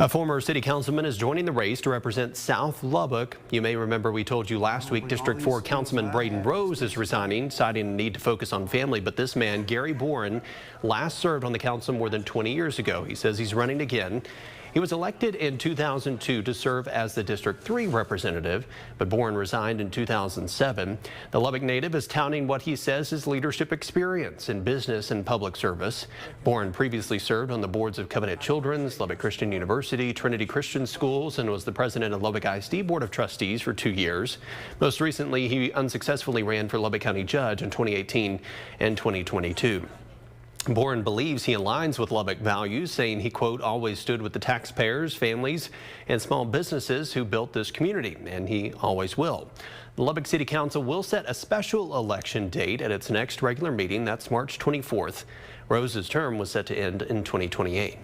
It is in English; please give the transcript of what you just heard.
A former city councilman is joining the race to represent South Lubbock. You may remember we told you last week District 4 Councilman Braden Rose is resigning, citing a need to focus on family. But this man, Gary Boren, last served on the council more than 20 years ago. He says he's running again. He was elected in 2002 to serve as the District 3 representative, but Boren resigned in 2007. The Lubbock native is touting what he says is leadership experience in business and public service. Boren previously served on the boards of Covenant Children's, Lubbock Christian University, Trinity Christian Schools, and was the president of Lubbock ISD Board of Trustees for 2 years. Most recently, he unsuccessfully ran for Lubbock County Judge in 2018 and 2022. Boren believes he aligns with Lubbock values, saying he, quote, always stood with the taxpayers, families, and small businesses who built this community, and he always will. The Lubbock City Council will set a special election date at its next regular meeting. That's March 24th. Rose's term was set to end in 2028.